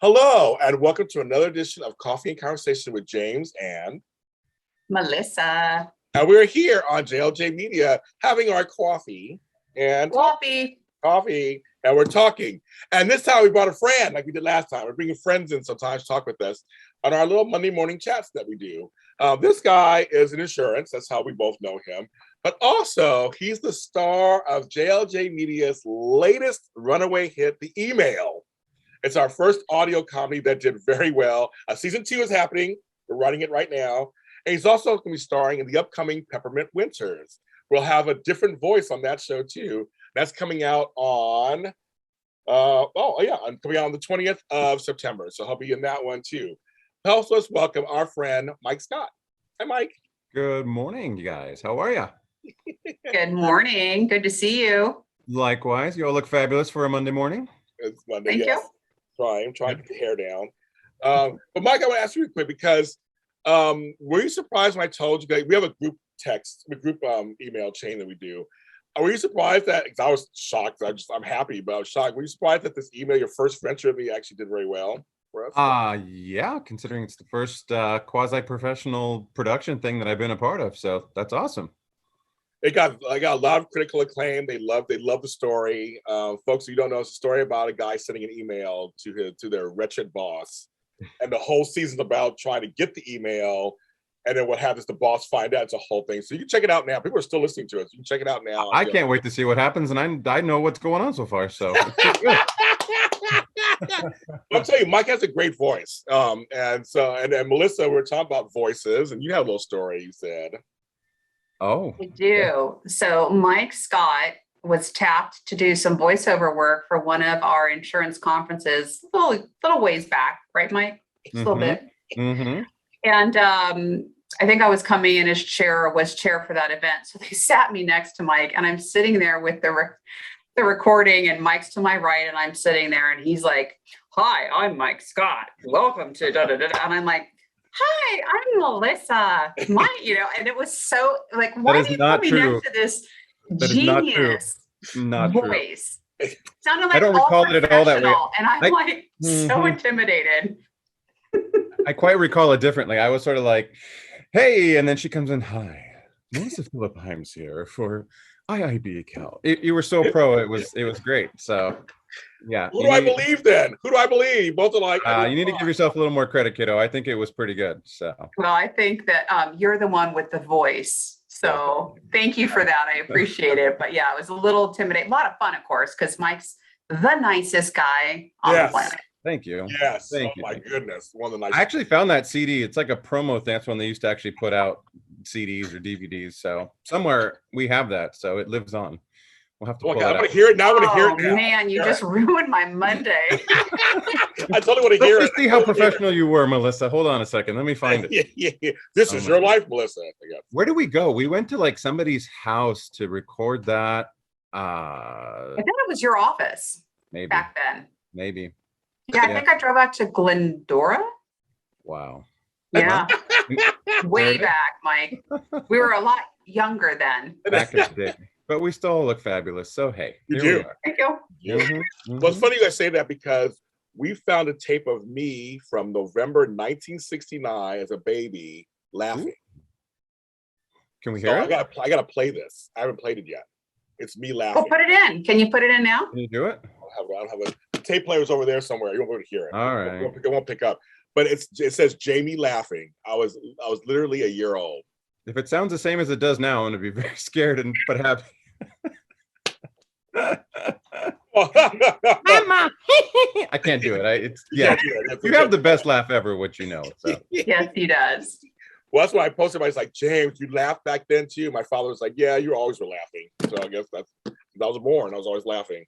Hello, and welcome to another edition of Coffee and Conversation with James and Melissa. And we're here on JLJ Media having our coffee, and we're talking. And this time we brought a friend like we did last time. We're bringing friends in sometimes to talk with us on our little Monday morning chats that we do. This guy is in insurance. That's how we both know him. But also, he's the star of JLJ Media's latest runaway hit, The Email. It's our first audio comedy that did very well. Season 2 is happening. We're writing it right now. And he's also going to be starring in the upcoming Peppermint Winters. We'll have a different voice on that show too. That's coming out on, coming out on the 20th of September. So he'll be in that one too. Also, let's welcome our friend, Mike Scott. Hi, Mike. Good morning, you guys. How are you? Good morning. Good to see you. Likewise. You all look fabulous for a Monday morning. It's Monday. Thank you. Trying to get the hair down. But Mike, I want to ask you real quick because were you surprised when I told you guys we have a group email chain that we do? Were you surprised that? Because I was shocked. I'm happy, but I was shocked. Were you surprised that this email, your first venture, that actually did very well for us? Yeah. Considering it's the first quasi-professional production thing that I've been a part of, so that's awesome. I got a lot of critical acclaim. They love the story. Folks who don't know, it's a story about a guy sending an email to their wretched boss, and the whole season's about trying to get the email, and then what happens? The boss find out. It's a whole thing. So you can check it out now. People are still listening to it. So you can check it out now. I can't wait to see what happens, and I know what's going on so far. So I'll tell you, Mike has a great voice. And then Melissa, we're talking about voices, and you have a little story. You said. Oh, I do. So Mike Scott was tapped to do some voiceover work for one of our insurance conferences a little ways back, right, Mike? Just a little bit. Mm-hmm. And I think I was coming in as chair for that event. So they sat me next to Mike, and I'm sitting there with the recording, and Mike's to my right, and I'm sitting there, and he's like, "Hi, I'm Mike Scott. Welcome to da da da." And I'm like, "Hi, I'm Melissa." And it was so like, why do you put me next to this genius voice? It sounded like I don't recall it at all that way. And I'm so intimidated. I quite recall it differently. I was sort of like, "Hey," and then she comes in, "Hi, Melissa Philippimes here for IIB Cal." You were so pro. It was great. So. Yeah. Who do I believe then? Who do I believe? Both are like. You need to give yourself a little more credit, kiddo. I think it was pretty good. So. Well, I think that you're the one with the voice. So thank you for that. I appreciate it. But yeah, it was a little intimidating. A lot of fun, of course, because Mike's the nicest guy on the planet. Thank you. Yes. Thank you. My goodness. One of the nicest. I actually found that CD. It's like a promo thing. That's when they used to actually put out CDs or DVDs. So somewhere we have that. So it lives on. We'll have to pull I want to hear it now. I want to hear it now. Man, you just ruined my Monday. I totally want to hear it. Let's see how professional you were, Melissa. Hold on a second. Let me find it. Yeah. This is your life, Melissa. Where do we go? We went to like somebody's house to record that. I thought it was your office. Maybe. Back then. Maybe. Yeah, I think I drove out to Glendora. Wow. Yeah. Way back, Mike. We were a lot younger then. Back in the day. But we still look fabulous. So, hey. You do. Thank you. Mm-hmm. Well, it's funny you guys say that because we found a tape of me from November 1969 as a baby laughing. Can we hear it? I gotta play this. I haven't played it yet. It's me laughing. Well, put it in. Can you put it in now? Can you do it? I don't have the tape player's over there somewhere. You won't be able to hear it. All right. It won't pick up. But it says Jamie laughing. I was literally a year old. If it sounds the same as it does now, I'm gonna be very scared but happy. Mama. I can't do it. You have the best laugh ever, which you know. So. Yes, he does. Well, that's why I posted. I was like, James, you laughed back then too. My father was like, yeah, you always were laughing. So I guess I was born. I was always laughing.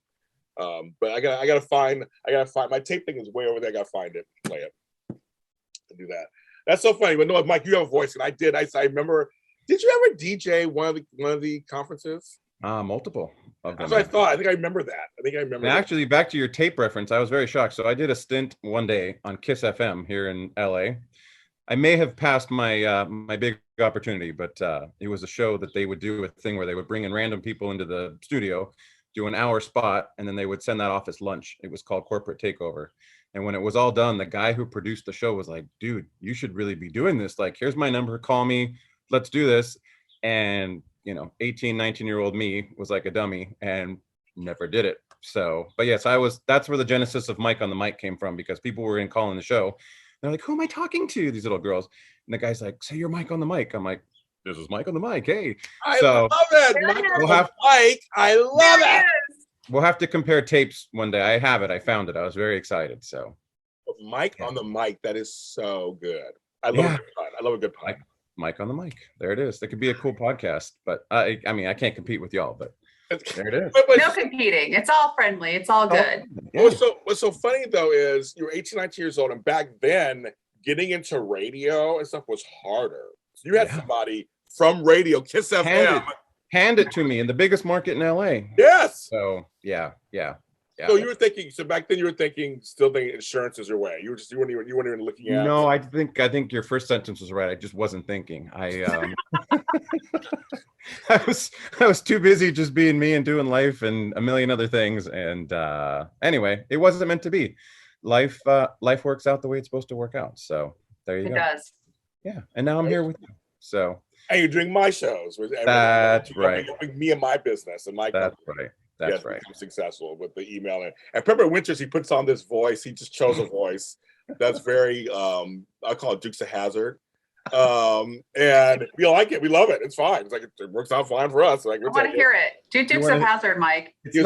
But I gotta find my tape thing is way over there. I gotta find it, play it, to do that. That's so funny. But no, Mike, you have a voice, and I did. I remember. Did you ever DJ one of the conferences? Multiple of them. That's what I thought. I think I remember that. Actually, back to your tape reference, I was very shocked. So I did a stint one day on Kiss FM here in LA. I may have passed my my big opportunity, but it was a show that they would do a thing where they would bring in random people into the studio do an hour spot, and then they would send that off as lunch. It was called Corporate Takeover. And when it was all done, the guy who produced the show was like, dude, you should really be doing this. Like, here's my number, call me, let's do this. And 18, 19-year-old me was like a dummy and never did it. So, but yes, that's where the genesis of Mike on the Mic came from, because people were calling the show. They're like, who am I talking to? These little girls. And the guy's like, say you're Mike on the Mic. I'm like, this is Mike on the Mic. Hey. I love it. Mike on the Mic. I love it. We'll have to compare tapes one day. I have it. I found it. I was very excited. So Mike on the Mic. That is so good. I love a good pun. I love a good pun. Mike on the Mic. There it is. That could be a cool podcast. But I mean, I can't compete with y'all, but there it is. No competing. It's all friendly. It's all good. Yeah. What's so funny though is you're 18, 19 years old, and back then getting into radio and stuff was harder. So you had somebody from radio, Kiss FM. Hand it to me in the biggest market in LA. Yes. So yeah. So you were thinking. So back then you were still thinking insurance is your way. You weren't even looking at. No, I think your first sentence was right. I just wasn't thinking. I was too busy just being me and doing life and a million other things. And anyway, it wasn't meant to be. Life works out the way it's supposed to work out. So there you go. It does. Yeah, and now I'm here with you. So. And you're doing my shows. That's right. Me and my business and my company. That's right. That's right. I'm successful with the email. And Pepper Winters, he puts on this voice. He just chose a voice that's very, I call it Dukes of Hazzard. And we like it. We love it. It's fine. It's like it works out fine for us. Like, I want to hear it. Do Dukes of Hazzard, Mike. He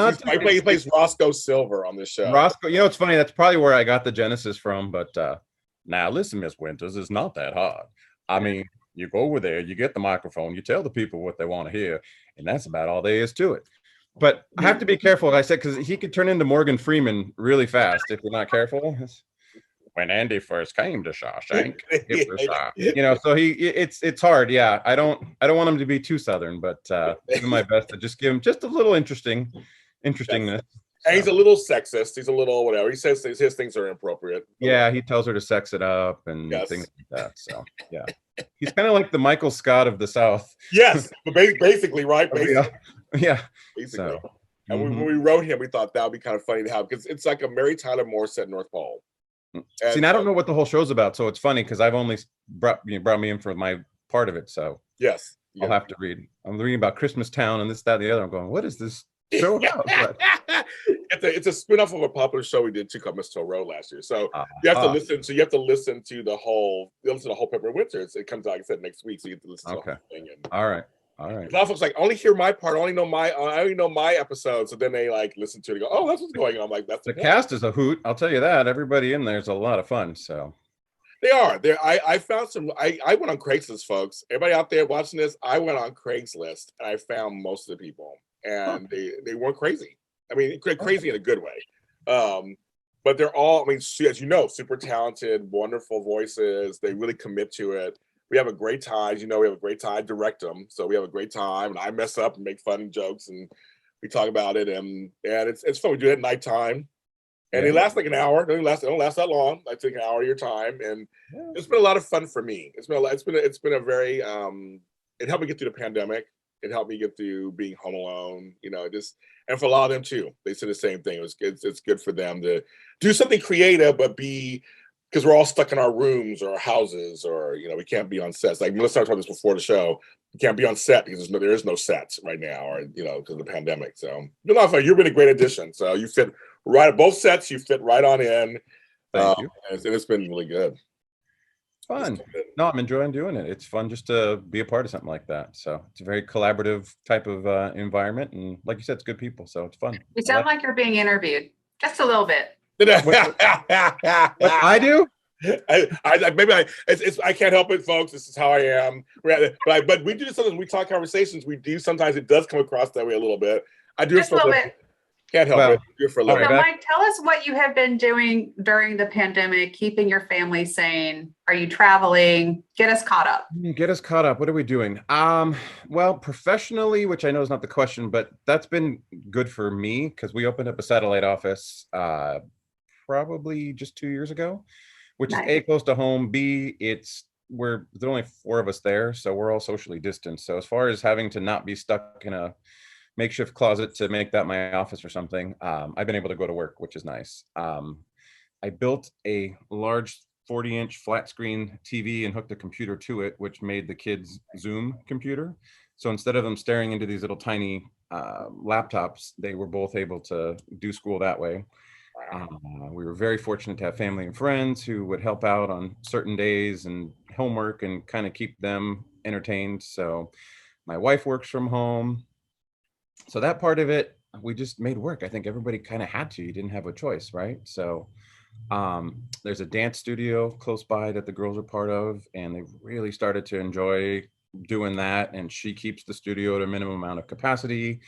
plays Roscoe Silver on this show. Roscoe, it's funny. That's probably where I got the genesis from. But now listen, Miss Winters, it's not that hard. I mean, you go over there, you get the microphone, you tell the people what they want to hear, and that's about all there is to it. But I have to be careful, like I said, because he could turn into Morgan Freeman really fast if you're not careful. When Andy first came to Shawshank, it was, so it's hard. Yeah, I don't want him to be too Southern, but doing my best to just give him just a little interestingness. And he's a little sexist. He's a little whatever. He says his things are inappropriate. Yeah, he tells her to sex it up and things like that. So yeah, he's kind of like the Michael Scott of the South. Yes, but basically, right? Basically. Yeah. Basically. So, and when we wrote him, we thought that would be kind of funny to have, because it's like a Mary Tyler Moore set North Pole. And, see, I don't know what the whole show's about, so it's funny because I've only brought me in for my part of it. So yes, I'll have to read. I'm reading about Christmas Town and this, that, and the other. I'm going, what is this show about? It's a spin-off of a popular show we did too called Mistletoe Road last year. So you have to listen. So you have to listen to the whole. Pepper Winters. It comes out, like I said, next week. So you have to listen to the whole thing. And, all right. A lot of folks like only hear my part. I only know my episode. So then they like listen to it and go, "Oh, that's what's going on." I'm like, "That's the cast is a hoot." I'll tell you that. Everybody in there is a lot of fun. So they are. I found some. I went on Craigslist, folks. Everybody out there watching this, I went on Craigslist and I found most of the people, and they weren't crazy. I mean, crazy in a good way. But they're all. I mean, as you know, super talented, wonderful voices. They really commit to it. We have a great time. We have a great time. I direct them, so we have a great time. And I mess up and make fun jokes, and we talk about it. And it's fun. We do it at nighttime, and they last like an hour. They don't last that long. I take an hour of your time, and it's been a lot of fun for me. It's been a very. It helped me get through the pandemic. It helped me get through being home alone. And for a lot of them too, they said the same thing. It's good for them to do something creative, but be. Because we're all stuck in our rooms or our houses, or we can't be on sets. Like Melissa talked about this before the show. You can't be on set because there is no set right now, or because of the pandemic. So you've been a great addition. So you fit right at both sets. You fit right on in. Thank you. And it's been really good. It's fun. No, I'm enjoying doing it. It's fun just to be a part of something like that. So it's a very collaborative type of environment, and like you said, it's good people. So it's fun. You sound like you're being interviewed, just a little bit. What I do? I can't help it, folks. This is how I am. But we do this sometimes. We talk conversations. Sometimes it does come across that way a little bit. I do just a little bit. Can't help it. Do it for a little bit. So, Mike, tell us what you have been doing during the pandemic, keeping your family sane. Are you traveling? Get us caught up. What are we doing? Well, professionally, which I know is not the question, but that's been good for me because we opened up a satellite office probably just 2 years ago, which is A, close to home, B, there's only 4 of us there, so we're all socially distanced. So as far as having to not be stuck in a makeshift closet to make that my office or something. I've been able to go to work, which is nice. I built a large 40-inch flat screen TV and hooked a computer to it, which made the kids Zoom computer. So instead of them staring into these little tiny laptops, they were both able to do school that way. We were very fortunate to have family and friends who would help out on certain days and homework and kind of keep them entertained. So my wife works from home. So that part of it, we just made work. I think everybody kind of had to. You didn't have a choice, right? So there's a dance studio close by that the girls are part of, and they've really started to enjoy doing that. And she keeps the studio at a minimum amount of capacity,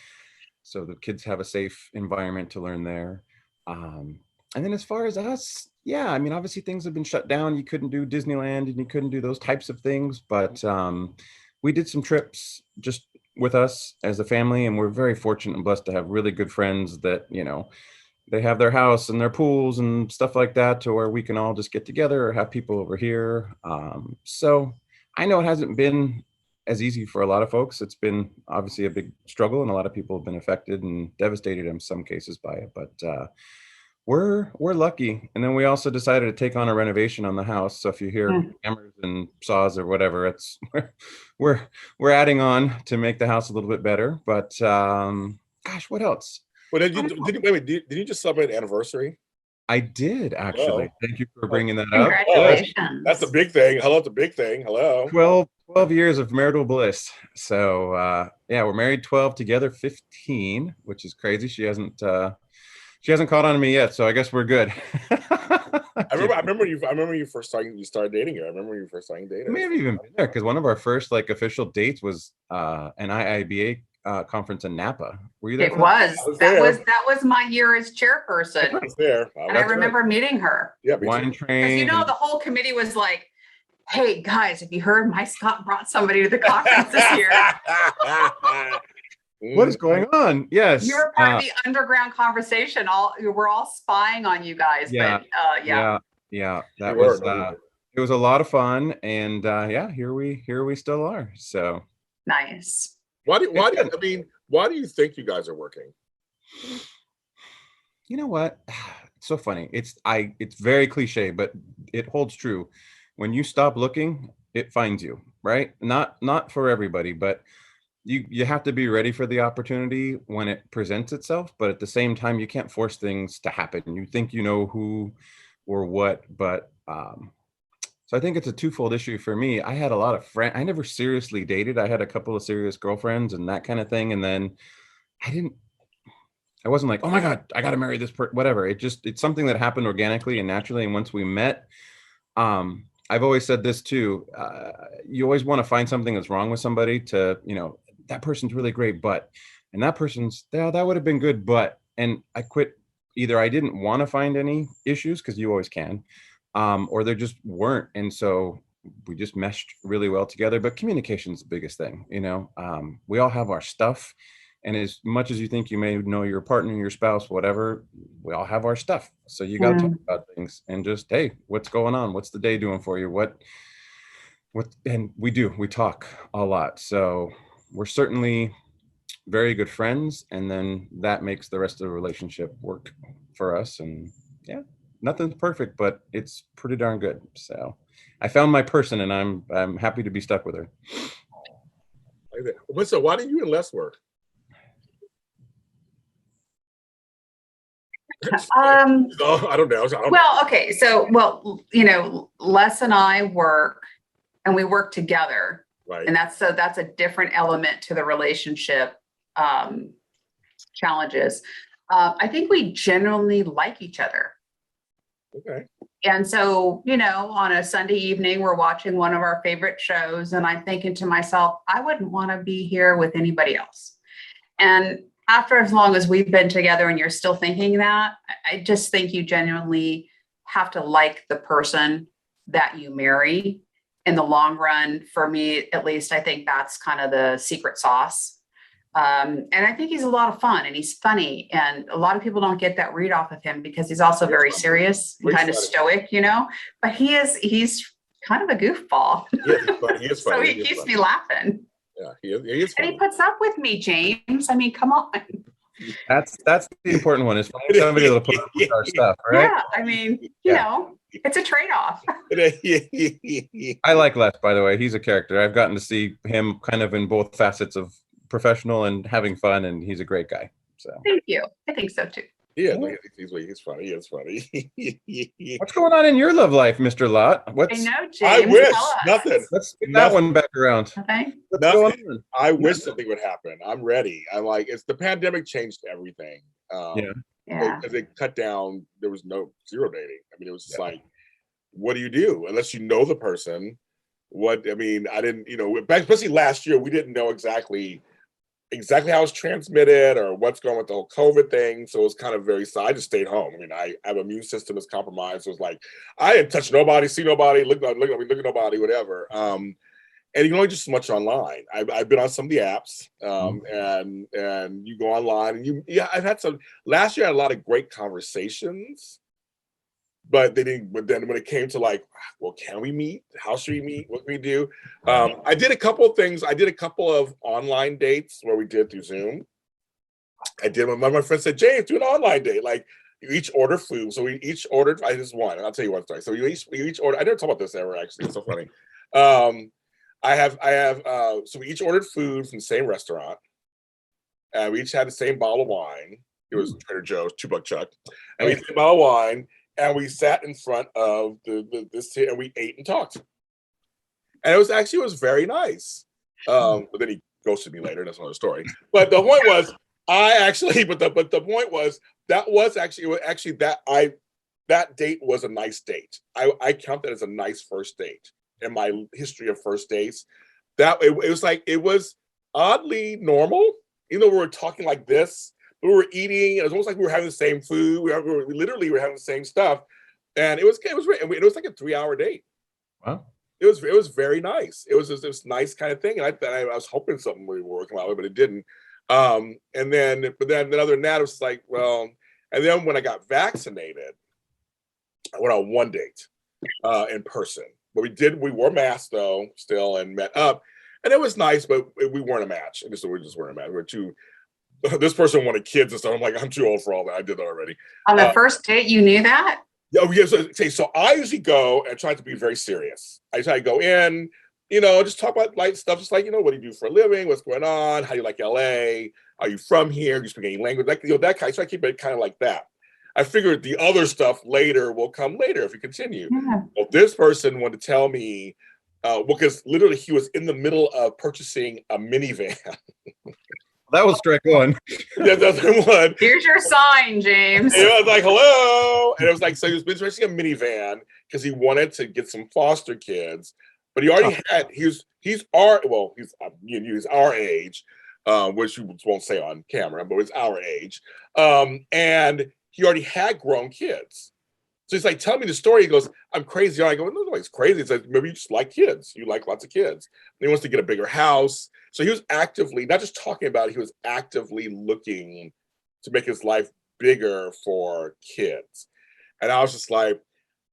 so the kids have a safe environment to learn there. And then as far as us, yeah, I mean, obviously things have been shut down. You couldn't do Disneyland and you couldn't do those types of things, but we did some trips just with us as a family, and we're very fortunate and blessed to have really good friends that, you know, they have their house and their pools and stuff like that to where we can all just get together or have people over here. So I know it hasn't been as easy for a lot of folks. It's been obviously a big struggle, and a lot of people have been affected and devastated in some cases by it, but we're lucky. And then we also decided to take on a renovation on the house. So if you hear hammers and saws or whatever, it's we're adding on to make the house a little bit better. But gosh, what else? Well, did you just celebrate an anniversary? I did, actually. Hello. Thank you for bringing that up. Congratulations. That's a big thing. Hello, it's a big thing. Hello. 12 years of marital bliss. So yeah, we're married 12, together 15, which is crazy. She hasn't caught on to me yet, so I guess we're good. I remember you first started dating her. I remember you first starting dating her. Maybe even been there, because one of our first like official dates was an IIBA conference in Napa. Were you there? That was my year as chairperson. I was there. And I remember meeting her. Yeah, wine train. Because, you know, the whole committee was like, "Hey guys, have you heard Mike Scott brought somebody to the conference this year?" What is going on? Yes. You were part of the underground conversation. We're all spying on you guys. Yeah. But yeah. That was it was a lot of fun. And yeah, here we still are. So nice. Why do you think you guys are working? You know what? It's so funny. It's very cliche, but it holds true. When you stop looking, it finds you, right? Not for everybody, but you have to be ready for the opportunity when it presents itself. But at the same time, you can't force things to happen. You think you know who or what, but so I think it's a twofold issue for me. I had a lot of friends. I never seriously dated. I had a couple of serious girlfriends and that kind of thing. And then I wasn't like, oh my God, I got to marry this person, whatever. It's something that happened organically and naturally. And once we met, I've always said this too. You always want to find something that's wrong with somebody to, you know, that person's really great, and that person's, that would have been good, and I quit. Either I didn't want to find any issues, because you always can, or there just weren't. And so we just meshed really well together. But communication is the biggest thing, you know. We all have our stuff. And as much as you think you may know your partner, your spouse, whatever, we all have our stuff. So you got to talk about things and just, hey, what's going on? What's the day doing for you? What, and we talk a lot. So we're certainly very good friends. And then that makes the rest of the relationship work for us. And yeah, nothing's perfect, but it's pretty darn good. So I found my person, and I'm happy to be stuck with her. So why do you and Les work? I don't know. Well, okay. So, you know, Les and I work, and we work together. Right. And that's a different element to the relationship challenges. I think we genuinely like each other. Okay. And so, you know, on a Sunday evening, we're watching one of our favorite shows, and I'm thinking to myself, I wouldn't want to be here with anybody else. And after as long as we've been together and you're still thinking that, I just think you genuinely have to like the person that you marry. In the long run, for me, at least, I think that's kind of the secret sauce. And I think he's a lot of fun, and he's funny. And a lot of people don't get that read off of him because he's also very serious and kind of stoic, you know, but he's kind of a goofball. Yeah, he is funny. So he keeps me laughing. Yeah, he is And funny. he puts up with me, James. I mean, come on. That's the important one, is finding somebody that'll put up with our stuff, right? Yeah, I mean, you know, it's a trade-off. I like Les, by the way. He's a character. I've gotten to see him kind of in both facets of professional and having fun, and he's a great guy. So Thank you. I think so too. Yeah, he's funny. He is funny. What's going on in your love life, Mr. Lott? I know, James. I wish tell us. nothing. Let's get that one back around. Okay. What's going on? I wish something would happen. I'm ready. I'm like, it's the pandemic changed everything. Yeah. As it cut down, there was zero dating. I mean, it was just like, what do you do unless you know the person? I didn't, especially last year, we didn't know exactly how it's transmitted or what's going with the whole COVID thing. So it was kind of I just stayed home. I mean, I have an immune system that's compromised. So it was like, I didn't touch nobody, see nobody, look at nobody, whatever. And you can only do so much online. I've been on some of the apps, and you go online and I've had last year I had a lot of great conversations, but then when it came to like, well, can we meet? How should we meet? What can we do? I did a couple of things. I did a couple of online dates where we did through Zoom. I did when my friend said, James, do an online date. Like, you each order food. So we each ordered, I just one, and I'll tell you one story. So we each ordered, I never talked about this ever, actually. It's so funny. So we each ordered food from the same restaurant. And we each had the same bottle of wine. It was Trader Joe's, $2 Chuck. And we had the bottle of wine. And we sat in front of this and we ate and talked. And it was very nice. But then he ghosted me later. That's another story. But the point was, the point was that date was a nice date. I count that as a nice first date in my history of first dates. It was oddly normal, even though we were talking like this. We were eating, and it was almost like we were having the same food. We literally were having the same stuff, and it was like a 3-hour date. Wow, it was very nice. It was this nice kind of thing, and I was hoping something would work out, but it didn't. But then other than that, it was like, well, and then when I got vaccinated, I went on one date in person. But we wore masks though still and met up, and it was nice, but we weren't a match. We just weren't a match. We're too. This person wanted kids and stuff. I'm like, I'm too old for all that. I did that already. On the first date, you knew that? Oh, yeah. So I usually go and try to be very serious. I try to go in, just talk about light stuff. Just like, what do you do for a living? What's going on? How do you like LA? Are you from here? Do you speak any language? Like, that kind. So I keep it kind of like that. I figured the other stuff will come later if we continue. Yeah. Well, this person wanted to tell me, because literally he was in the middle of purchasing a minivan. That was strike one. That's one. Here's your sign, James. And I was like, hello. And it was like, so he was purchasing a minivan because he wanted to get some foster kids, but he already he's our age, which you won't say on camera, but it's our age. And he already had grown kids. So he's like, tell me the story. He goes, I'm crazy. I go, no, he's crazy. It's like, maybe you just like kids. You like lots of kids. And he wants to get a bigger house. So he was actively, not just talking about it, he was actively looking to make his life bigger for kids. And I was just like,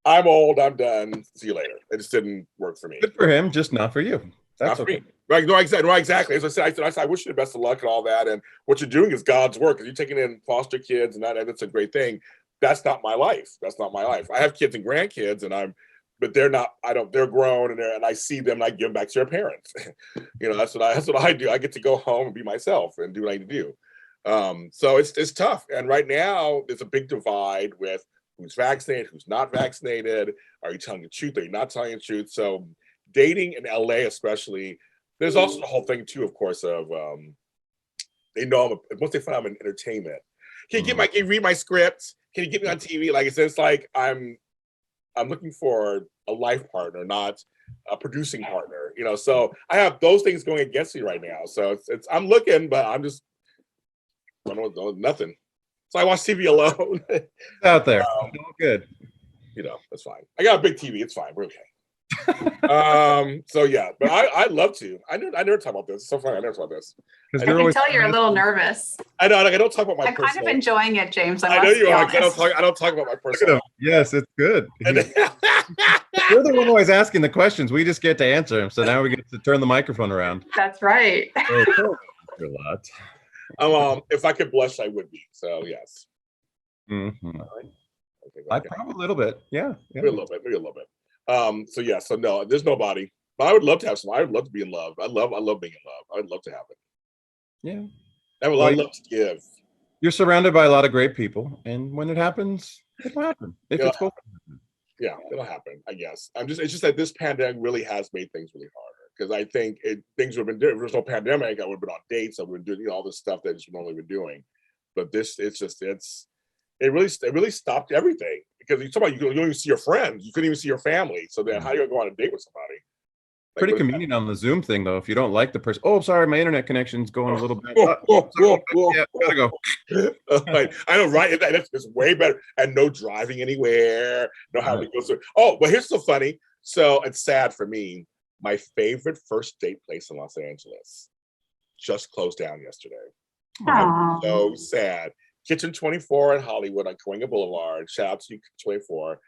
I'm old, I'm done. See you later. It just didn't work for me. Good for him, just not for you. That's not okay. For me. Right, no, exactly. As I said, I wish you the best of luck and all that. And what you're doing is God's work. Because you're taking in foster kids, and that's a great thing. That's not my life. That's not my life. I have kids and grandkids, but they're not. They're grown, and I see them, and I give them back to their parents. That's what I do. I get to go home and be myself and do what I need to do. So it's tough. And right now, there's a big divide with who's vaccinated, who's not vaccinated. Are you telling the truth? Are you not telling the truth? So dating in LA, especially, there's also the whole thing too, of course, of they know once they find I'm in entertainment. Can you read my script? Can you get me on TV? Like it's like I'm looking for a life partner, not a producing partner. So I have those things going against me right now. So it's I'm looking, but I'm just I don't know nothing. So I watch TV alone. Out there, all good. That's fine. I got a big TV. It's fine. We're okay. So yeah, but I'd love to. I never talk about this. It's so funny. I never talk about this. I can tell you're a little nervous. I know. Like, I don't talk about my I'm personal. kind of enjoying it, James. I know you are. I don't talk about my personal. Yes, it's good. You're the one always asking the questions. We just get to answer them. So now we get to turn the microphone around. That's right. A lot. If I could blush, I would be. So yes. Mm-hmm. Right. I probably a little bit. Yeah. Maybe a little bit. So yeah. So no, there's nobody. But I would love to have some. I would love to be in love. I love being in love. I would love to have it. Yeah. I have a lot of love to give. You're surrounded by a lot of great people, and when it happens, it'll happen. It's cool. Yeah, it'll happen. I guess. It's just that this pandemic really has made things really harder. Because I think things would have been different. If there was no pandemic, I would have been on dates. I would have been doing all this stuff that I just normally been doing. But it really stopped everything. Because you talk about you don't even see your friends, you couldn't even see your family. So then how do you go on a date with somebody? Pretty convenient on the Zoom thing, though. If you don't like the person, oh, sorry, my internet connection's going a little bit. Yeah, gotta go. I know, right? It's way better, and no driving anywhere. No having to go through. Oh, but here's so funny. So it's sad for me. My favorite first date place in Los Angeles just closed down yesterday. I'm so sad. Kitchen 24 in Hollywood on Cahuenga Boulevard. Shout out to you, 24.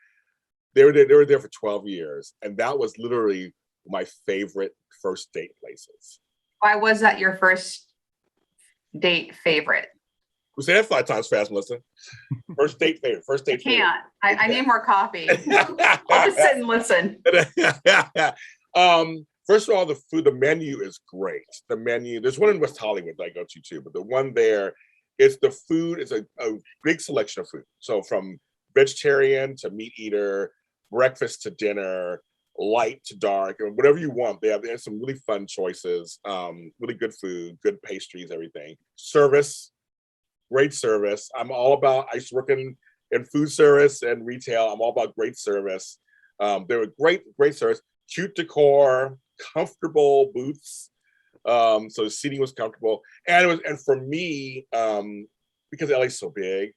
They were there for 12 years, and that was literally my favorite first date places. Why was that your first date favorite? We say that 5 times fast, Melissa. First date favorite. First date favorite. I need more coffee. I'll just sit and listen. First of all, the food, the menu is great. The menu, there's one in West Hollywood that I go to too, but the one there, the food is a big selection of food. So from vegetarian to meat eater, breakfast to dinner, light to dark, or whatever you want. They have some really fun choices, really good food, good pastries, everything. Service, great service. I used to work in food service and retail. I'm all about great service. They were great service, cute decor, comfortable booths. So the seating was comfortable. And for me, because LA's so big,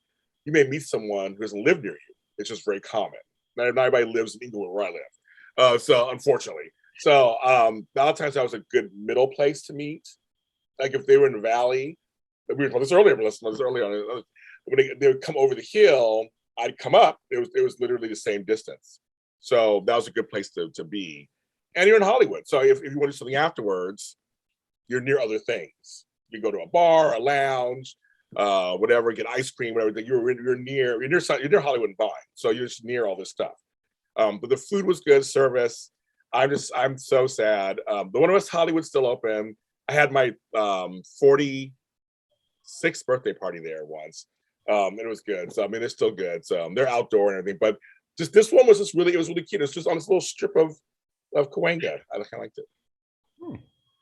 you may meet someone who doesn't live near you. It's just very common. Not everybody lives in Inglewood where I live. So unfortunately, Valentine's Day was a good middle place to meet. Like if they were in the valley, we were talking this earlier, when they would come over the hill, I'd come up. It was literally the same distance. So that was a good place to be. And you're in Hollywood, so if you want to do something afterwards, you're near other things. You go to a bar, a lounge, whatever, get ice cream, whatever. You're near Hollywood and Vine, so you're just near all this stuff. But the food was good, service. I'm so sad. The one in West Hollywood's still open. I had my 46th birthday party there once. And it was good. So I mean, they're still good. So they're outdoor and everything. But just this one was really cute. It's just on this little strip of Cahuenga. I kind of liked it.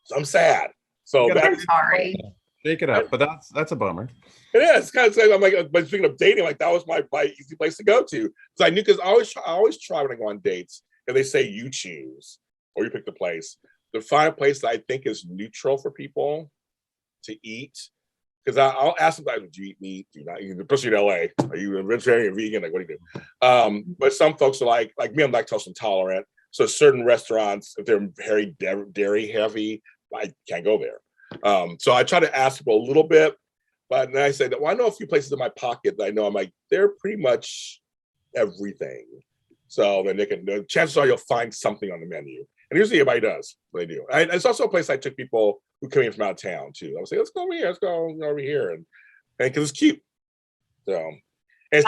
So I'm sad. So I'm sorry. Shake it up, but that's a bummer. It is. It's kind of sad. I'm like, but speaking of dating, like that was my easy place to go to. So I knew, because I always try when I go on dates, and they say you choose or you pick the place. To find a place that I think is neutral for people to eat. Because I'll ask them, like, do you eat meat? Do you not eat? Especially in LA, are you a vegetarian or vegan? Like, what do you do? But some folks are like me, I'm lactose intolerant. So certain restaurants, if they're very dairy heavy, I can't go there. So I try to ask people a little bit, but then I say that, well, I know a few places in my pocket that I know I'm like, they're pretty much everything. So then chances are you'll find something on the menu. And usually everybody does what they do. It's also a place I took people who came in from out of town too. I would say, let's go over here, over here. And because it's cute. So, and it's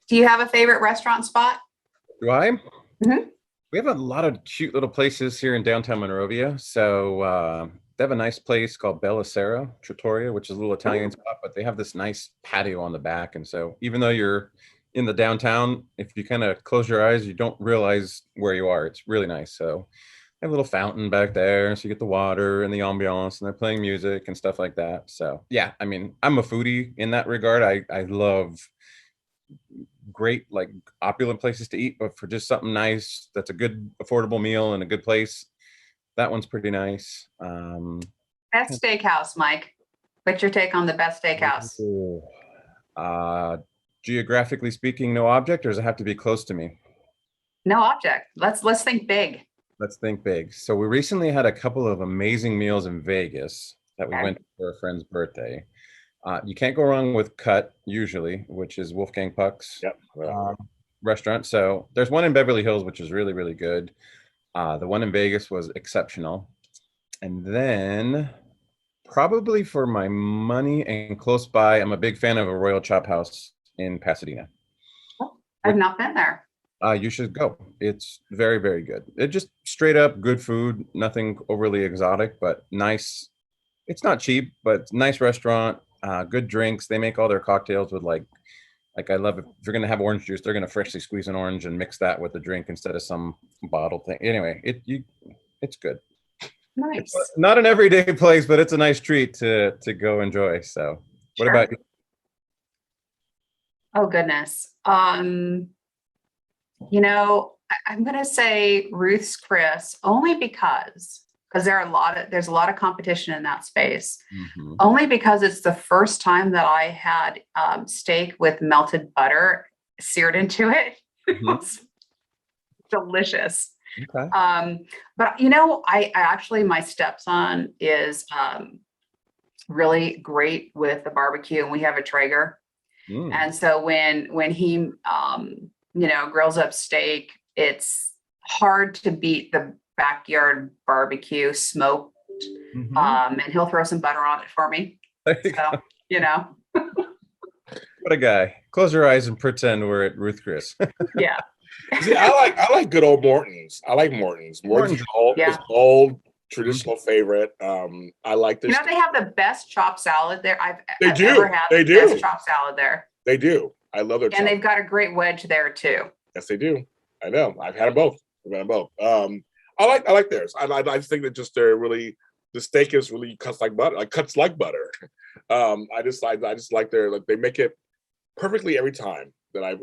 do you have a favorite restaurant spot? Do I? Mm-hmm. We have a lot of cute little places here in downtown Monrovia. So they have a nice place called Bella Sera Trattoria, which is a little Italian spot, but they have this nice patio on the back. And so even though you're in the downtown, if you kind of close your eyes, you don't realize where you are. It's really nice. So they have a little fountain back there, so you get the water and the ambiance, and they're playing music and stuff like that. So yeah, I mean, I'm a foodie in that regard. I love great, like, opulent places to eat, but for just something nice that's a good affordable meal and a good place, that one's pretty nice. Best steakhouse, Mike. What's your take on the best steakhouse? Geographically speaking, no object, or does it have to be close to me? No object. Let's think big. Let's think big. So we recently had a couple of amazing meals in Vegas that we Okay. went for a friend's birthday. You can't go wrong with Cut, usually, which is Wolfgang Puck's Yep. restaurant. So there's one in Beverly Hills, which is really, really good. The one in Vegas was exceptional. And then probably for my money and close by, I'm a big fan of a Royal Chop House in Pasadena. I've not been there. You should go. It's very, very good. It just straight up good food, nothing overly exotic, but nice. It's not cheap, but it's a nice restaurant. Good drinks. They make all their cocktails with like I love it. If you're gonna have orange juice, they're gonna freshly squeeze an orange and mix that with the drink instead of some bottle thing. Anyway, it's good. Nice. It's not an everyday place, but it's a nice treat to go enjoy. So, what about you? Oh goodness. You know, I'm gonna say Ruth's Chris only because there's a lot of competition in that space. Mm-hmm. Only because it's the first time that I had steak with melted butter seared into it. It was delicious. Okay. But you know, I actually, my stepson is really great with the barbecue, and we have a Traeger. And so when he grills up steak, it's hard to beat the backyard barbecue smoked. And he'll throw some butter on it for me. So, What a guy. Close your eyes and pretend we're at Ruth Chris. Yeah. See, I like good old Morton's. I like Morton's. Morton's is old traditional favorite. I like this. They have the best chopped salad there. I've They ever had do. the best chopped salad there. They do. I love their. And they've got a great wedge there too. Yes, they do. I know. I've had them both. I like theirs. I just think that just the steak is really cuts like butter. I just like they make it perfectly every time. That I've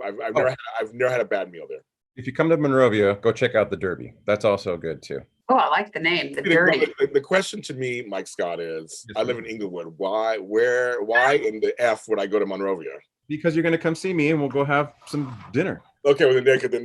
never had a bad meal there. If you come to Monrovia, go check out the Derby. That's also good too. Oh, I like the name, the Dirty. The question to me, Mike Scott, is I live in Inglewood. Why in the F would I go to Monrovia? Because you're going to come see me and we'll go have some dinner. Okay, well, there's my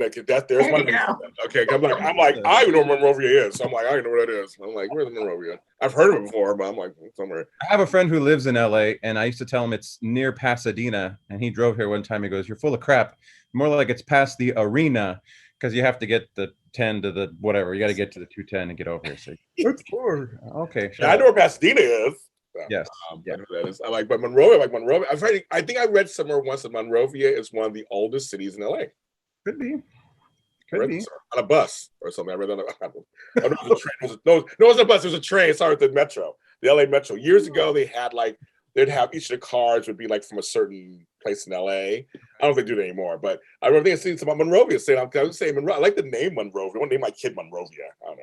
reason. Okay, I'm like, I don't know where Monrovia is. So I'm like, I don't know where that is. I'm like, where's Monrovia? I've heard of it before, but I'm like, somewhere. I have a friend who lives in LA, and I used to tell him it's near Pasadena, and he drove here one time. He goes, "You're full of crap. More like it's past the arena, because you have to get the 10 to the whatever. You got to get to the 210 and get over here." So, okay. Yeah, I know where Pasadena is. Yes. That is. But Monrovia. I think I read somewhere once that Monrovia is one of the oldest cities in LA. Could be. On a bus or something. I read that. It was a bus. It was a train. Sorry, the metro, the LA Metro. Years ago, they'd have each of the cars would be like from a certain place in LA. I don't know if they do it anymore, but I remember seeing some about Monrovia. I was saying Monrovia. I like the name Monrovia. I want to name my kid Monrovia. I don't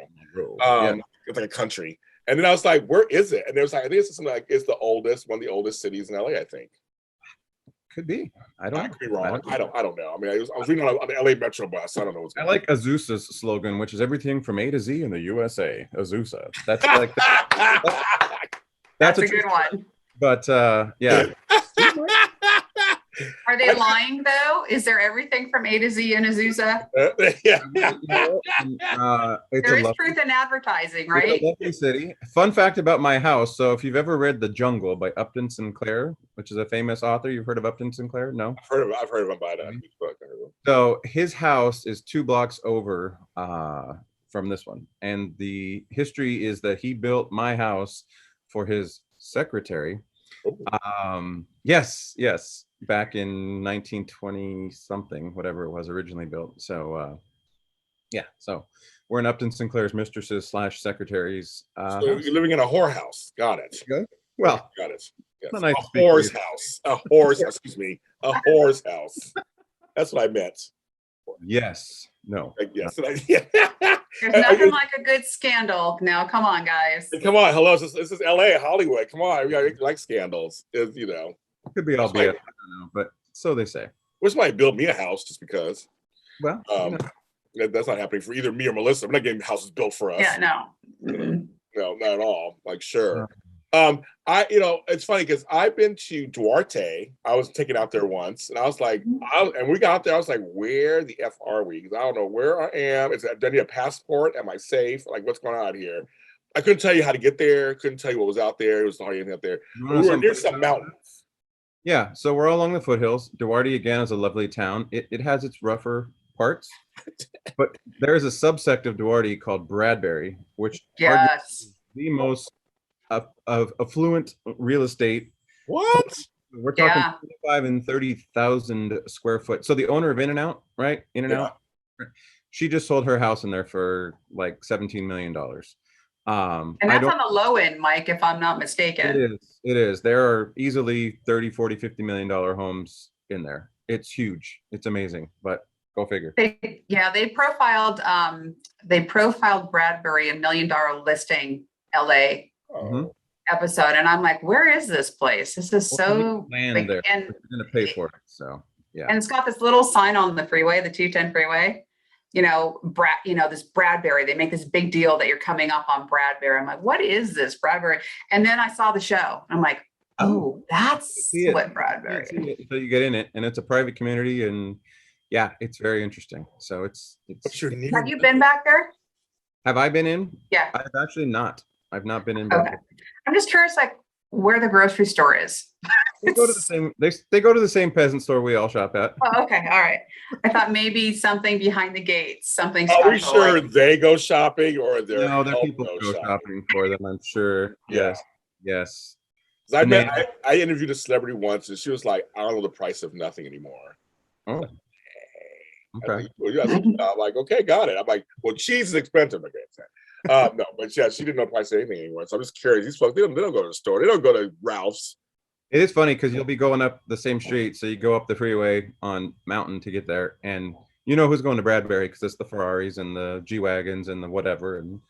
know. It's like a country. And then I was like, where is it? And there was like, I think it's something like it's one of the oldest cities in LA, I think. Could be. I could be wrong. I don't know. I mean, I was reading on the LA Metro bus. I don't know what's going on. I like Azusa's slogan, which is everything from A to Z in the USA. Azusa. That's like that's a good one. But yeah. Are they lying though? Is there everything from A to Z in Azusa? Yeah. There is truth in advertising, right? It's a lovely city. Fun fact about my house. So if you've ever read The Jungle by Upton Sinclair, which is a famous author, you've heard of Upton Sinclair? No? I've heard of him by that. So his house is 2 blocks over from this one. And the history is that he built my house for his secretary. Yes. Back in 1920 something, whatever it was originally built. So so we're in Upton Sinclair's mistresses / secretaries. So you're living in a whorehouse. Got it. Well, got it. Yes. Nice a whore's house. A whore's house. Excuse me. A whore's house. That's what I meant. Yes. No. Yes. There's nothing like a good scandal. Now, come on, guys. Come on. Hello. This is LA, Hollywood. Come on. We like scandals. Could be all BS. I don't know, but so they say. Which might build me a house just because. Well, that's not happening for either me or Melissa. I'm not getting houses built for us. Yeah, no. No, not at all. Like, sure. It's funny because I've been to Duarte. I was taken out there once, and I was like, and we got out there. I was like, where the F are we? Because I don't know where I am. Do I need a passport? Am I safe? Like, what's going on here? I couldn't tell you how to get there. Couldn't tell you what was out there. It was hardly anything out there. We were near some mountains. Yeah, so we're all along the foothills. Duarte, again, is a lovely town. It has its rougher parts, but there is a subsect of Duarte called Bradbury, which is the most affluent real estate. What? We're talking 25 and 30,000 square foot. So the owner of In-N-Out, right? In-N-Out, she just sold her house in there for like $17 million. And that's on the low end, Mike, if I'm not mistaken. It is. There are easily 30, 40, $50 million homes in there. It's huge. It's amazing, but go figure. They profiled Bradbury, $1 million listing LA episode. And I'm like, where is this place? This is so land there. And you're gonna pay for it. So yeah. And it's got this little sign on the freeway, the 210 freeway. This Bradbury, they make this big deal that you're coming up on Bradbury. I'm like, what is this Bradbury? And then I saw the show. I'm like, oh, that's what Bradbury is. So you get in it, and it's a private community, and yeah, it's very interesting. So it's Have you been back there? Have I been in? Yeah. I've actually not. I've not been in. Okay. I'm just curious, like, where the grocery store is. They go to the same. They go to the same peasant store we all shop at. Oh, okay, all right. I thought maybe something behind the gates, something special. Are we sure they go shopping, or their people go shopping for them? I'm sure. Yes. I interviewed a celebrity once, and she was like, "I don't know the price of nothing anymore." Oh. Okay. I'm like, okay, got it. I'm like, well, cheese is expensive. I can't say. No, but yeah, she didn't know the price of anything anymore. So I'm just curious. These folks, they don't go to the store. They don't go to Ralph's. It is funny because you'll be going up the same street. So you go up the freeway on Mountain to get there. And you know who's going to Bradbury because it's the Ferraris and the G-Wagons and the whatever. And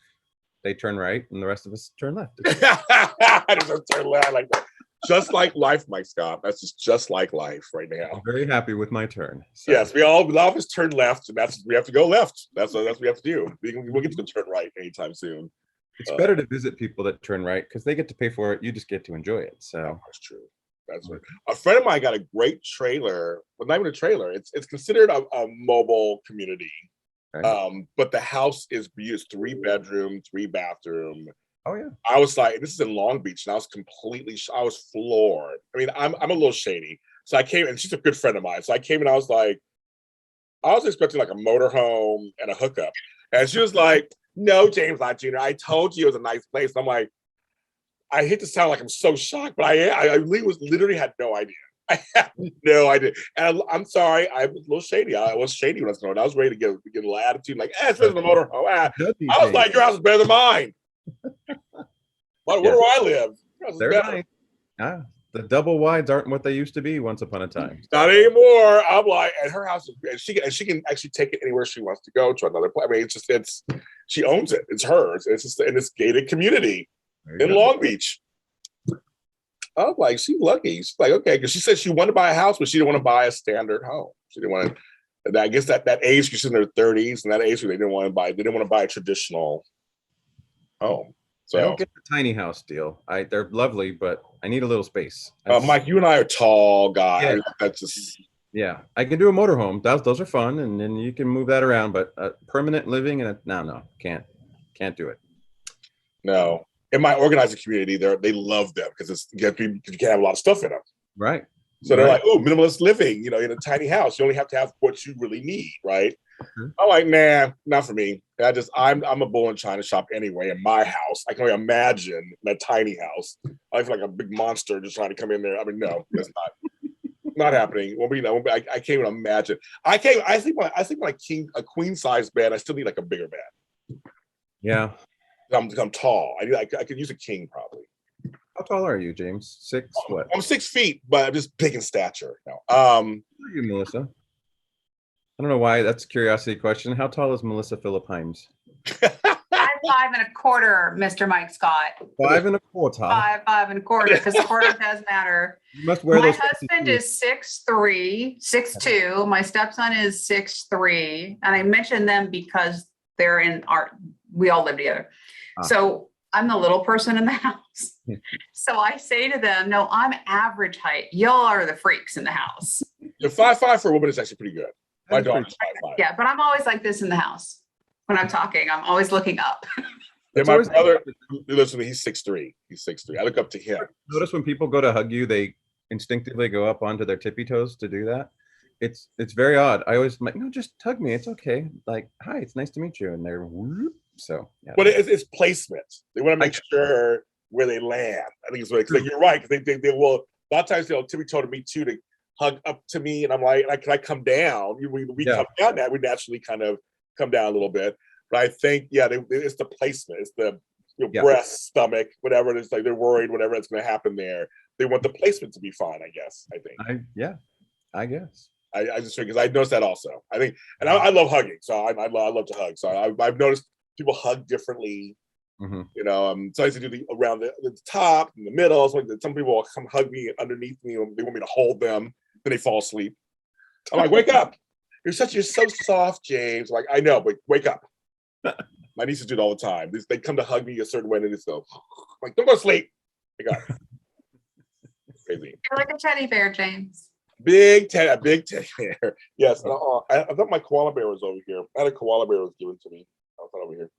they turn right and the rest of us turn left. I just turn left like that. Just like life, Mike Scott. That's just like life right now. I'm very happy with my turn. So. Yes, we all always turn left, and we have to go left. That's what we have to do. We'll get to turn right anytime soon. It's better to visit people that turn right because they get to pay for it. You just get to enjoy it. So that's true. That's right. A friend of mine got a great trailer, but not even a trailer. It's considered a mobile community. Okay. But the house is 3-bedroom, 3-bathroom. Oh yeah. I was like, this is in Long Beach, and I was floored. I mean, I'm a little shady, so I came, and she's a good friend of mine. So I came, and I was expecting like a motorhome and a hookup, and she was like, "No, James Lott Jr., I told you it was a nice place." And I'm like, I hate to sound like I'm so shocked, but I literally had no idea. I had no idea, and I'm sorry, I was a little shady. I was shady when I was going. I was ready to get a little attitude, like, it's better than a motorhome. I was like, your house is better than mine. Where do I live? They're nice. The double wides aren't what they used to be once upon a time. Not anymore. I'm like, and her house is, she can actually take it anywhere she wants to go to another place. I mean, she owns it. It's hers. It's just in this gated community in Long Beach. I'm like, she's lucky. She's like, okay, because she said she wanted to buy a house, but she didn't want to buy a standard home. She didn't want to. I guess that age, she's in their 30s, and that age where they didn't want to buy a traditional home. So I don't get the tiny house deal. They're lovely, but I need a little space. Mike, you and I are tall guys. Yeah. That's just I can do a motorhome. Those are fun, and then you can move that around. But permanent living no, can't do it. No, in my organizer community, they love them because you can't have a lot of stuff in them. Right. So they're like, oh, minimalist living. In a tiny house, you only have to have what you really need, right? Mm-hmm. I'm like, nah, not for me. I'm a bull in China shop anyway. In my house, I can only imagine that tiny house. I feel like a big monster just trying to come in there. I mean, no, that's not happening. I can't even imagine. I think when a queen size bed, I still need like a bigger bed. Yeah, I'm tall. I could use a king probably. How tall are you, James? 6 what? I'm 6 feet, but I'm just big in stature. No. How are you, Melissa? I don't know why. That's a curiosity question. How tall is Melissa Phillip Himes? I'm 5.25, Mr. Mike Scott. 5.25. 5.25, because the quarter does matter. You must wear My those husband is 6'3", 6'2". My stepson is 6'3", and I mention them because we all live together. So I'm the little person in the house. So I say to them, no, I'm average height. Y'all are the freaks in the house. The 5'5" for a woman is actually pretty good. My That's daughter's 5'5". Yeah, but I'm always like this in the house. When I'm talking, I'm always looking up. Yeah, my brother, listen to me, he's 6'3". He's 6'3". I look up to him. Notice when people go to hug you, they instinctively go up onto their tippy toes to do that. It's very odd. I always like, no, just hug me. It's okay. Like, hi, it's nice to meet you. And they're whoop. So yeah. But it's placement. They want to make sure where they land. I think it's like you're right, because they will a lot of times they'll tippy toe to me too, to hug up to me, and I'm like, can I come down? We come down now. We naturally kind of come down a little bit. But I think, it's the placement. It's the breast, stomach, whatever it is. Like they're worried, whatever that's going to happen there. They want the placement to be fine, I guess. I think. I guess. I just because I noticed that also. I think, and I love hugging, so I love to hug. So I've noticed people hug differently. Mm-hmm. You know, so I used to do around the top, in the middle. So some people will come hug me underneath me, and they want me to hold them. Then they fall asleep. I'm like, wake up! You're so soft, James. Like, I know, but wake up. My nieces do it all the time. They come to hug me a certain way, and they just go, like, don't go to sleep. Wake up. Crazy. You're like a teddy bear, James. A big teddy bear. Yes. I thought my koala bear was over here. I had a koala bear was given to me. I thought over here.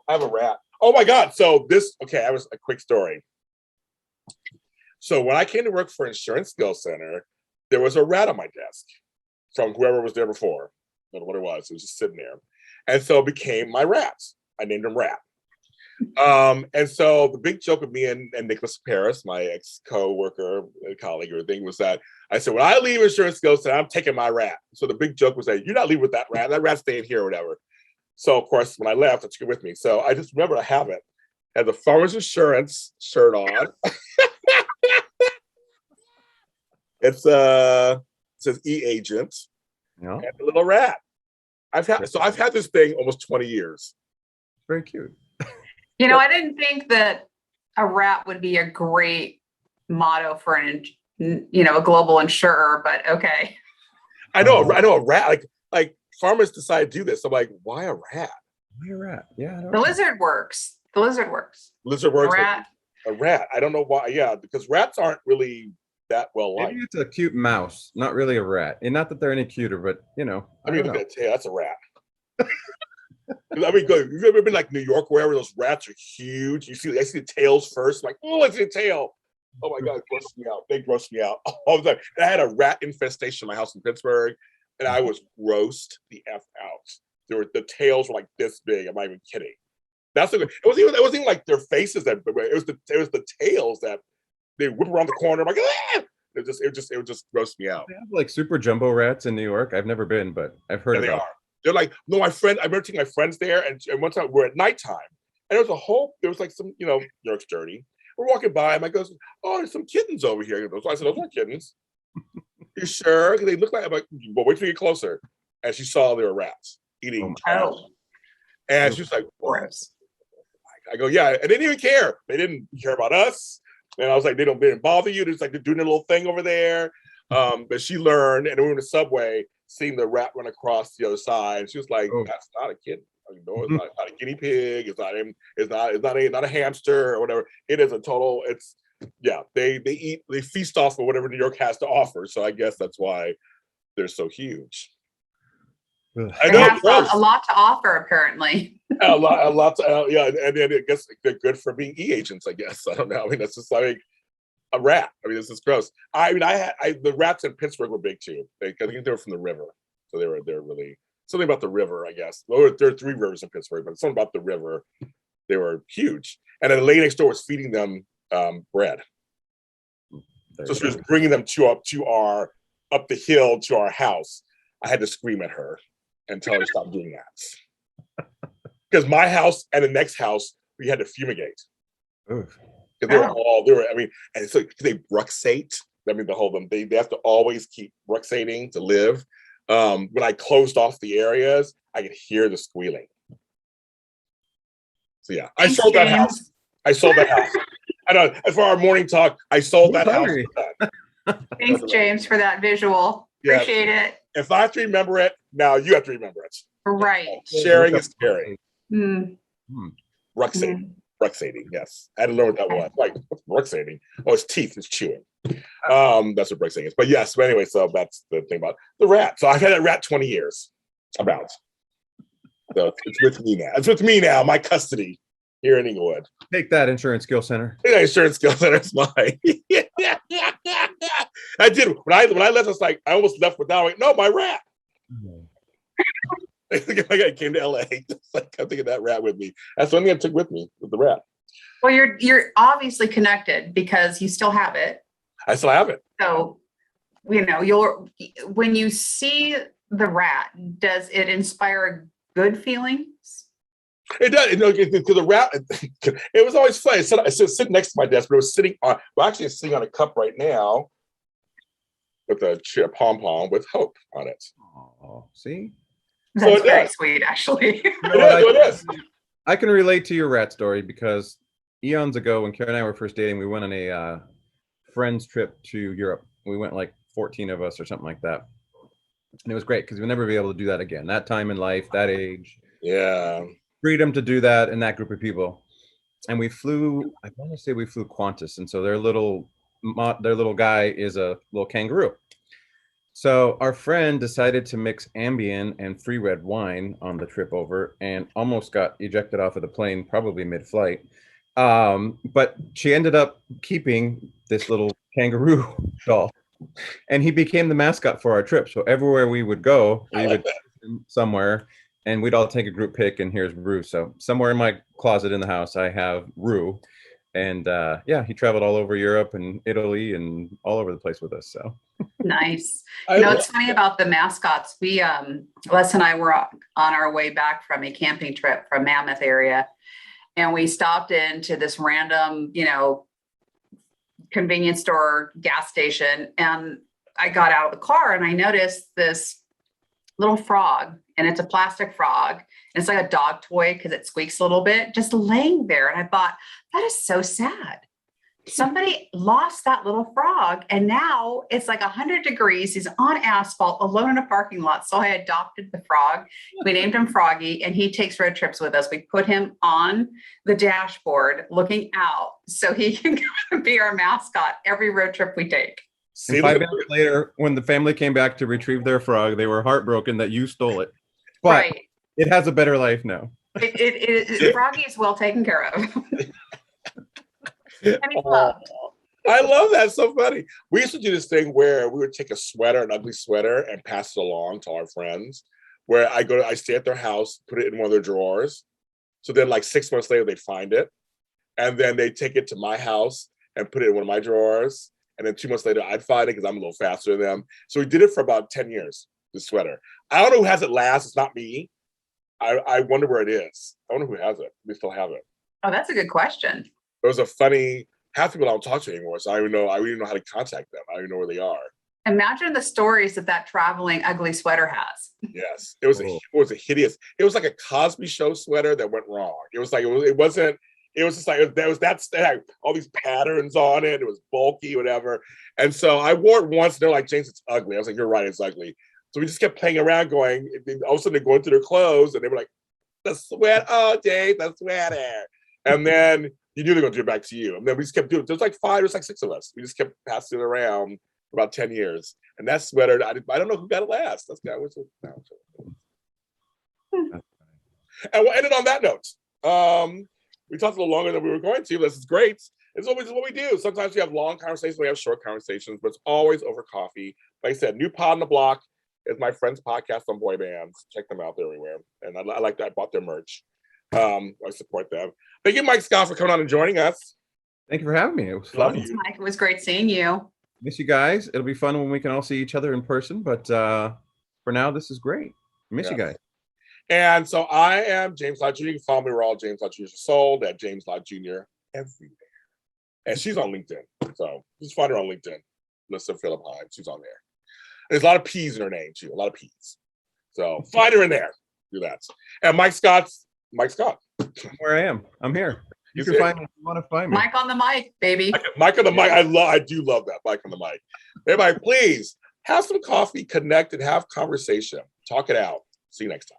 I have a rat. Oh my God. So I was a quick story. So when I came to work for Insurance Skills Center, there was a rat on my desk from whoever was there before. I don't know what it was. It was just sitting there. And so it became my rat. I named him Rat. And so the big joke of me and Nicholas Paris, my ex-co-worker, colleague, or thing, was that I said, when I leave Insurance Skills Center, I'm taking my rat. So the big joke was that you're not leaving with that rat. That rat's staying here or whatever. So of course, when I left, I took it with me. So I just remember I have it. I had the Farmers Insurance shirt on. It says E-Agent. Yeah. And a little rat. I've had this thing almost 20 years. Very cute. You know, I didn't think that a rat would be a great motto for a global insurer, but okay. I know a rat. Like farmers decide to do this. I'm like, why a rat? Why a rat? Yeah. The lizard works. Lizard works. A rat. I don't know why. Yeah, because rats aren't really that well liked. Maybe it's a cute mouse, not really a rat. And not that they're any cuter, but I mean, look at that tail. That's a rat. I mean, you've ever been like New York, wherever those rats are huge? I see the tails first. I'm like, oh, I see a tail. Oh my God, it grossed me out. They grossed me out all the time. And I had a rat infestation in my house in Pittsburgh, and I was grossed the F out. The tails were like this big. I'm not even kidding. It wasn't even like their faces that it was the tails that they whip around the corner. I'm like, ah! It would just gross me out. They have like super jumbo rats in New York. I've never been, but I've heard they about are. They're like, no, I remember taking my friends there, and one time we're at nighttime, and there was like some, New York's dirty. We're walking by, and I goes, oh, there's some kittens over here. So I said, those aren't kittens. You sure? Because they look like, I'm like, well, wait till you get closer. And she saw there were rats eating. And she was like, gross. I go, yeah, and they didn't even care. They didn't care about us. And I was like, they didn't bother you. They're just like, they're doing their little thing over there. But she learned, and we were in the subway, seeing the rat run across the other side. And she was like, that's not a kitten. No, it's not a guinea pig. It's not a hamster or whatever. It is a total. They feast off of whatever New York has to offer. So I guess that's why they're so huge. I know have a lot to offer, apparently. a lot. And then I guess they're good for being E-agents. I guess I don't know. I mean, that's just like a rat. I mean, this is gross. I mean, the rats in Pittsburgh were big too. I think they were from the river, so they're really something about the river. I guess there are 3 rivers in Pittsburgh, but something about the river. They were huge, and then the lady next door was feeding them bread. So she was bringing them up the hill to our house. I had to scream at her and tell her to stop doing that. Because my house and the next house, we had to fumigate. Because and so they bruxate. I mean, they have to always keep bruxating to live. When I closed off the areas, I could hear the squealing. So yeah, I sold that house. I know. As for our morning talk, I sold that house. Thanks, James, for that visual. Yeah. Appreciate it. If I have to remember it, now you have to remember it. Right. Sharing is caring. Bruxating. Bruxating, yes. I had to learn what that was. Like, what's bruxating? Oh, it's teeth. It's chewing. That's what bruxating is. But yes, but anyway, so that's the thing about the rat. So I've had that rat 20 years, about. So it's with me now. It's with me now, my custody here in Inglewood. Take that, Insurance Skill Center. Yeah, Insurance Skill Center is mine. I did. When I left, I was like, I almost left without it. No, my rat. I came to LA. It's like, I'm taking that rat with me. That's the only thing I took with me, with the rat. Well, you're obviously connected because you still have it. I still have it. So, when you see the rat, does it inspire good feelings? It does. To the rat, it was always funny. It's sitting next to my desk, but it was sitting on. Well, actually, it's sitting on a cup right now with a pom pom with hope on it. Oh, see. That's very sweet, actually. It is. I can relate to your rat story because eons ago, when Karen and I were first dating, we went on a friends trip to Europe. We went like 14 of us or something like that. And it was great because we'll never be able to do that again. That time in life, that age. Yeah. Freedom to do that in that group of people. And we flew, I want to say we flew Qantas. And so their little guy is a little kangaroo. So our friend decided to mix Ambien and free red wine on the trip over and almost got ejected off of the plane, probably mid-flight. But she ended up keeping this little kangaroo doll. And he became the mascot for our trip. So everywhere we would go, we would somewhere and we'd all take a group pic and here's Rue. So somewhere in my closet in the house, I have Rue. And he traveled all over Europe and Italy and all over the place with us. So nice. It's funny about the mascots. We, Les and I were on our way back from a camping trip from Mammoth area. And we stopped into this random, convenience store, gas station. And I got out of the car and I noticed this little frog, and it's a plastic frog. And it's like a dog toy because it squeaks a little bit, just laying there. And I thought, that is so sad. Somebody lost that little frog and now it's like 100 degrees. He's on asphalt alone in a parking lot. So I adopted the frog. We named him Froggy and he takes road trips with us. We put him on the dashboard looking out so he can be our mascot every road trip we take. And 5 minutes later, when the family came back to retrieve their frog, they were heartbroken that you stole it. But it has a better life now. Froggy is well taken care of. I love that. So funny. We used to do this thing where we would take a sweater, an ugly sweater, and pass it along to our friends. Where I stay at their house, put it in one of their drawers. So then, like 6 months later, they find it, and then they take it to my house and put it in one of my drawers. And then 2 months later, I'd find it because I'm a little faster than them. So we did it for about 10 years. The sweater. I don't know who has it last. It's not me. I wonder where it is. I wonder who has it. We still have it. Oh, that's a good question. It was a funny. Half the people I don't talk to anymore, so I don't even know how to contact them. I don't even know where they are. Imagine the stories that traveling ugly sweater has. Yes, it was a hideous. It was like a Cosby Show sweater that went wrong. It was like it wasn't. It was just like there was that all these patterns on it. It was bulky, whatever. And so I wore it once. And they're like, James, it's ugly. I was like, you're right, it's ugly. So we just kept playing around, going. All of a sudden, they're going through their clothes, and they were like, the sweat. Oh, Dave, the sweater. And then you knew they were going to do it back to you. And then we just kept doing it. There's like 5 or 6 of us. We just kept passing it around for about 10 years. And that sweater, I don't know who got it last. That's guy was. And we'll end it on that note. We talked a little longer than we were going to. This is great. It's always what we do. Sometimes we have long conversations, we have short conversations, but it's always over coffee. Like I said, New Pod on the Block is my friend's podcast on boy bands. Check them out. They're everywhere. And I like that. I bought their merch. I support them. Thank you, Mike Scott, for coming on and joining us. Thank you for having me. It was fun. Thanks, Mike. It was great seeing you. Miss you guys. It'll be fun when we can all see each other in person. But for now, this is great. Miss you guys. And so I am James Lott Jr. You can follow me where all James Lott Jr. is sold at James Lott Jr. everywhere. And she's on LinkedIn. So just find her on LinkedIn. Melissa Phillip Hines. She's on there. There's a lot of P's in her name, too. A lot of P's. So find her in there. Do that. And Mike Scott. Where I am. I'm here. You can find me if you want to find me. Mike on the mic, baby. Mike on the mic. I do love that. Mike on the mic. Everybody, please have some coffee, connect, and have conversation. Talk it out. See you next time.